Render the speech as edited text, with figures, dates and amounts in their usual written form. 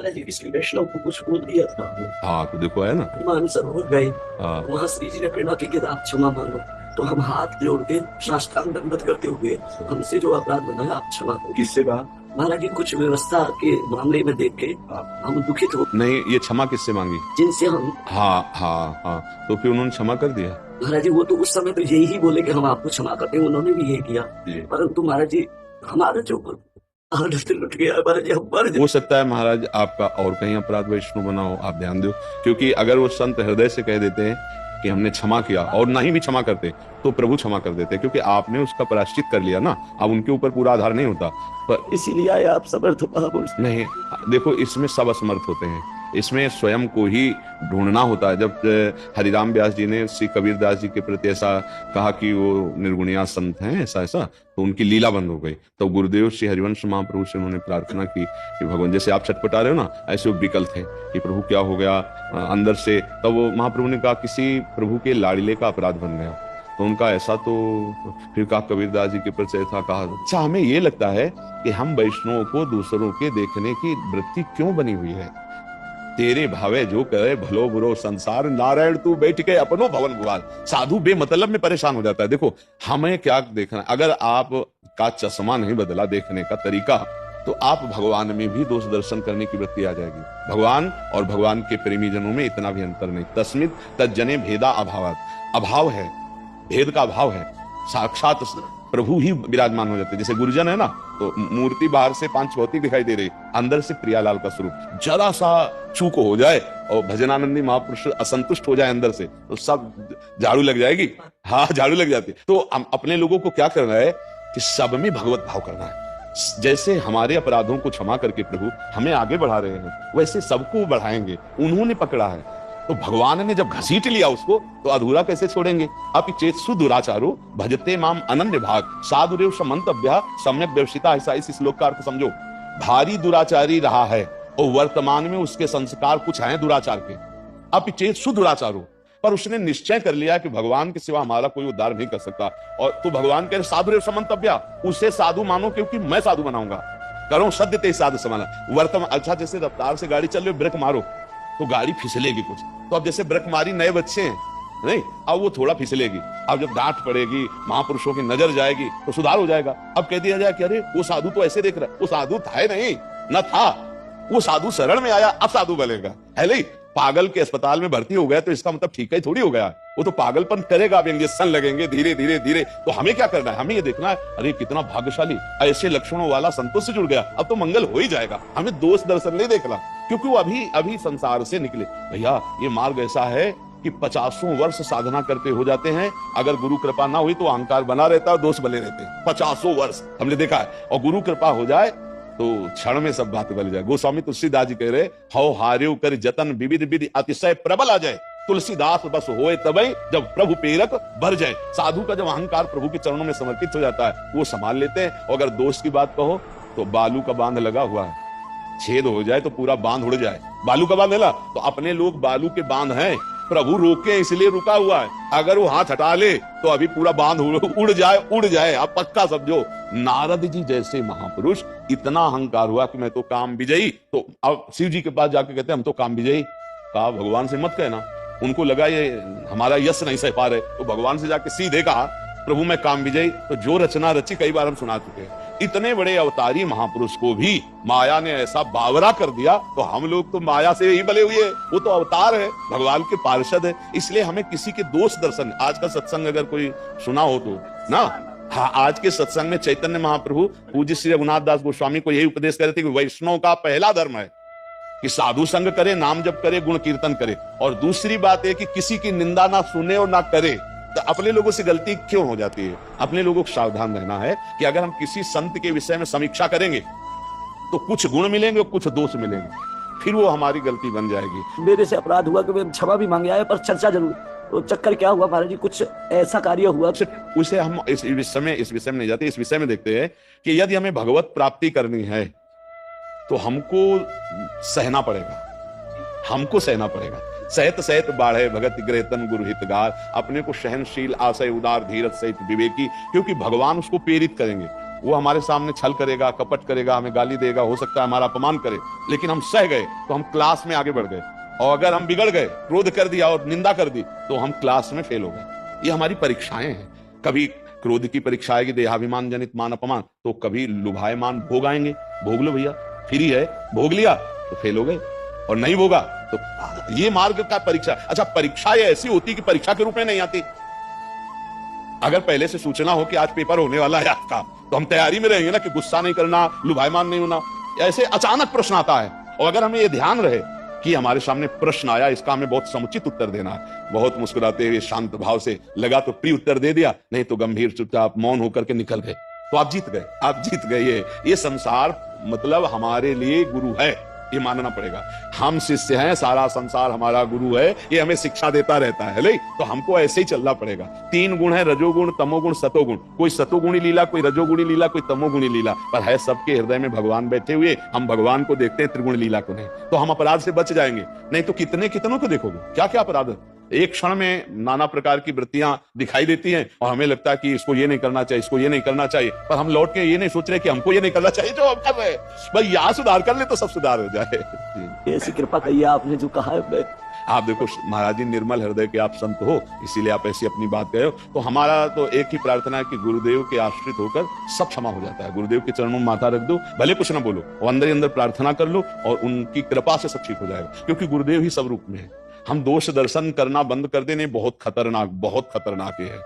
महाराज जी किसी वैष्णव को कुछ बोल दिया था, हाँ तो देखो है ना। मानसरोवर गए, हाँ वहां श्री जी ने प्रेरणा की कि आप क्षमा मांगो, तो हम हाथ जोड़ के साष्टांग दंडवत करते हुए हमसे जो अपराध बना है आप क्षमा करो। किससे कहा? महाराज जी कुछ व्यवस्था के मामले में देख के हम दुखित हो, नहीं, ये क्षमा किससे मांगी? जिनसे हम, हाँ हाँ हाँ, तो फिर उन्होंने क्षमा कर दिया? महाराज जी वो तो उस समय तो यही बोले कि हम आपको क्षमा करते हैं, उन्होंने भी यही किया, परंतु महाराज जी हमारा जो आदत लुट गया महाराज जी, हम मर हो सकता है महाराज आपका और कहीं अपराध वैष्णव बना हो, आप ध्यान दो। क्योंकि अगर वो संत हृदय से कह देते हैं कि हमने क्षमा किया और नहीं भी क्षमा करते तो प्रभु क्षमा कर देते, क्योंकि आपने उसका प्रायश्चित कर लिया ना। अब उनके ऊपर पूरा आधार नहीं होता, पर इसीलिए आए आप समर्थ महापुरुष। नहीं, देखो इसमें सब असमर्थ होते हैं, इसमें स्वयं को ही ढूंढना होता है। जब हरिराम व्यास जी ने श्री कबीरदास जी के प्रति ऐसा कहा कि वो निर्गुणिया संत हैं ऐसा ऐसा, तो उनकी लीला बंद हो गई। तो गुरुदेव श्री हरिवंश महाप्रभु से उन्होंने प्रार्थना की कि भगवान जैसे आप छटपटा रहे हो ना, ऐसे वो विकल थे कि प्रभु क्या हो गया अंदर से। तब वो महाप्रभु ने कहा किसी प्रभु के लाड़िले का अपराध बन गया। तो उनका ऐसा, तो फिर कहा कबीरदास जी के प्रति था, कहा अच्छा हमें ये लगता है कि हम वैष्णवों को दूसरों के देखने की वृत्ति क्यों बनी हुई है। तेरे भावे जो करे भलो बुरो संसार, नारायण तू बैठ के अपनो भवन भुआर। साधु बेमतलब में परेशान हो जाता है। देखो हमें क्या देखना है, अगर आप का चश्मा नहीं बदला देखने का तरीका, तो आप भगवान में भी दोष दर्शन करने की वृत्ति आ जाएगी। भगवान और भगवान के प्रेमी जनों में इतना भी अंतर नहीं। तस्मित तज्जने भेदा अभावात, अभाव है, भेद का अभाव है, साक्षात प्रभु ही विराजमान हो जाते हैं। जैसे गुरुजन है ना, तो मूर्ति बाहर से पांच भौतिक दिखाई दे रही, अंदर से प्रियालाल का स्वरूप। जरा सा चूक हो जाए और भजनानंदी महापुरुष असंतुष्ट हो जाए अंदर से, तो सब झाड़ू लग जाएगी। हाँ झाड़ू लग जाती है। तो हम अपने लोगों को क्या करना है कि सब में भगवत भाव करना है। जैसे हमारे अपराधों को क्षमा करके प्रभु हमें आगे बढ़ा रहे हैं, वैसे सबको बढ़ाएंगे। उन्होंने पकड़ा है तो भगवान ने जब घसीट लिया उसको, तो अधूरा कैसे छोड़ेंगे। अपि चेत्सु दुराचारो भजते माम अनन्य भाग, साधुरेव समंतव्य सम्यक व्यवसिता। ऐसा इस श्लोक का अर्थ समझो। भारी दुराचारी रहा है और वर्तमान में उसके संस्कार कुछ हैं दुराचार के। अपि चेत्सु दुराचारो, पर उसने निश्चय कर लिया कि भगवान के सिवा हमारा कोई उद्धार नहीं कर सकता। और तो भगवान कह रहे साधुरेव समंतव्य, उसे साधु मानो क्योंकि मैं साधु बनाऊंगा। करो सद्य ते साधु समाना। वर्तमान, अच्छा जैसे रफ्तार से गाड़ी चल रही, ब्रेक मारो तो गाड़ी फिसलेगी कुछ। तो अब जैसे ब्रेक मारी नए बच्चे हैं नहीं, अब वो थोड़ा फिसलेगी। अब जब डांट पड़ेगी, महापुरुषों की नजर जाएगी, तो सुधार हो जाएगा। अब कह दिया जाए कि अरे वो साधु तो ऐसे देख रहा है, वो साधु था नहीं, न था, वो साधु शरण में आया अब साधु बनेगा, है नहीं। पागल के अस्पताल में भर्ती हो गया तो इसका मतलब ठीक है थोड़ी हो गया, वो तो पागलपन करेगा। अब इंजेक्शन लगेंगे धीरे धीरे धीरे। तो हमें क्या करना है, हमें ये देखना है अरे कितना भाग्यशाली ऐसे लक्षणों वाला संतोष से जुड़ गया, अब तो मंगल हो ही जाएगा। हमें दोष दर्शन नहीं देखना, क्योंकि वो अभी संसार से निकले। भैया ये मार्ग ऐसा है कि 50 वर्ष साधना करते हो जाते हैं, अगर गुरु कृपा ना हुई तो अहंकार बना रहता है, दोष बने रहते हैं 50 वर्ष, हमने देखा है। और गुरु कृपा हो जाए तो क्षण में सब बात बदल जाए। गोस्वामी तुलसीदास जी कह रहे, हौ हार्यो कर जतन विविध विधि अतिशय प्रबल आ जाए, तुलसीदास बस होए तबई जब प्रभु प्रेरक भर जाए। साधु का जब अहंकार प्रभु के चरणों में समर्पित हो जाता है, वो संभाल लेते हैं। और अगर दोष की बात कहो तो बालू का बांध लगा हुआ है, छेद हो जाए तो पूरा बांध उड़ जाए। बालू का बांध है ना, तो अपने लोग बालू के बांध हैं, प्रभु रोके इसलिए रुका हुआ है। अगर वो हाथ हटा ले तो अभी पूरा बांध उड़ जाए। आप पक्का समझो। नारद जी जैसे महापुरुष, इतना अहंकार हुआ कि मैं तो काम विजयी। तो अब शिव जी के पास जाके कहते हम तो काम विजयी। कहा भगवान से मत कहना, उनको लगा ये हमारा यश नहीं सह पा रहे, तो भगवान से जाके सीधे कहा प्रभु मैं काम विजयी। तो जो रचना रची कई बार हम सुना चुके हैं। इतने बड़े अवतारी महापुरुष को भी माया ने ऐसा बावरा कर दिया, तो हम लोग तो माया से ही बले हुए। वो तो अवतार है, भगवान के पार्षद है। इसलिए हमें किसी के दोष दर्शन, आज का सत्संग अगर कोई सुना हो तो ना, हाँ आज के सत्संग में चैतन्य महाप्रभु पूज्य श्री रघुनाथ दास गोस्वामी को यही उपदेश कर रहे थे कि वैष्णव का पहला धर्म है कि साधु संग करे, नाम जप करे, गुण कीर्तन करे। और दूसरी बात है कि किसी की निंदा ना सुने और ना करे। तो अपने लोगों से गलती क्यों हो जाती है, अपने लोगों को सावधान रहना है कि अगर हम किसी संत के विषय में समीक्षा करेंगे तो कुछ गुण मिलेंगे और कुछ दोष मिलेंगे, फिर वो हमारी गलती बन जाएगी। मेरे से अपराध हुआ कि मैं क्षमा भी मांगे आया, पर चर्चा जरूर। तो चक्कर क्या हुआ महाराज जी, कुछ ऐसा कार्य हुआ उसे हम इस विषय में नहीं जाते। इस विषय में देखते हैं कि यदि हमें भगवत प्राप्ति करनी है तो हमको सहना पड़ेगा। सहत सहत बाढ़े भगत ग्रहतन गुरु हितगार। अपने को सहनशील, आशय उदार, धीरज सहित विवेकी, क्योंकि भगवान उसको प्रेरित करेंगे। वो हमारे सामने छल करेगा, कपट करेगा, हमें गाली देगा, हो सकता है हमारा अपमान करे, लेकिन हम सह गए तो हम क्लास में आगे बढ़ गए। और अगर हम बिगड़ गए, क्रोध कर दिया और निंदा कर दी, तो हम क्लास में फेल हो गए। ये हमारी परीक्षाएं हैं। कभी क्रोध की परीक्षा आएगी, देहाभिमान जनित मान अपमान, तो कभी लुभायमान भोग आएंगे, भोग लो भैया, फ्री है, भोग लिया तो फेल हो गए, और नहीं भोगा तो ये मार्ग का परीक्षा। अच्छा, परीक्षा ये ऐसी होती कि परीक्षा के रूप में नहीं आती। अगर पहले से सूचना हो कि आज पेपर होने वाला है आपका, तो हम तैयारी में रहेंगे ना कि गुस्सा नहीं करना, लुभायमान नहीं होना। ऐसे अचानक प्रश्न आता है, और अगर हमें ये ध्यान रहे कि हमारे सामने प्रश्न आया, इसका हमें बहुत समुचित उत्तर देना है, बहुत मुस्कुराते हुए शांत भाव से, लगा तो प्रिय उत्तर दे दिया, नहीं तो गंभीर चुपचाप मौन होकर के निकल गए, तो आप जीत गए, आप जीत गए। ये संसार मतलब हमारे लिए गुरु है, ये मानना पड़ेगा। हम शिष्य हैं, सारा संसार हमारा गुरु है, ये हमें शिक्षा देता रहता है, नहीं तो हमको ऐसे ही चलना पड़ेगा। 3 गुण है, रजोगुण, तमोगुण, सतोगुण। कोई सतोगुणी लीला, कोई रजोगुणी लीला, कोई तमोगुणी लीला, पर है सबके हृदय में भगवान बैठे हुए। हम भगवान को देखते हैं, त्रिगुण लीला को नहीं, तो हम अपराध से बच जाएंगे। नहीं तो कितनों को देखोगे, क्या क्या अपराध है। एक क्षण में नाना प्रकार की वृत्तियां दिखाई देती हैं, और हमें लगता है कि इसको ये नहीं करना चाहिए, इसको ये नहीं करना चाहिए, पर हम लौट के ये नहीं सोच रहे कि हमको ये नहीं करना चाहिए जो हम कर रहे हैं। भाई यहाँ सुधार कर ले तो सब सुधार हो जाए। ऐसी कृपा कही आपने जो कहा है। आप देखो महाराज जी, निर्मल हृदय के आप संत हो, इसीलिए आप ऐसी अपनी बात कहे हो। तो हमारा तो एक ही प्रार्थना है कि गुरुदेव के आश्रित होकर सब क्षमा हो जाता है। गुरुदेव के चरणों में माथा रख दो, भले कुछ ना बोलो, और अंदर ही अंदर प्रार्थना कर लो, और उनकी कृपा से सब ठीक हो जाएगा, क्योंकि गुरुदेव ही सब रूप में है। हम दोष दर्शन करना बंद कर देने, बहुत खतरनाक है।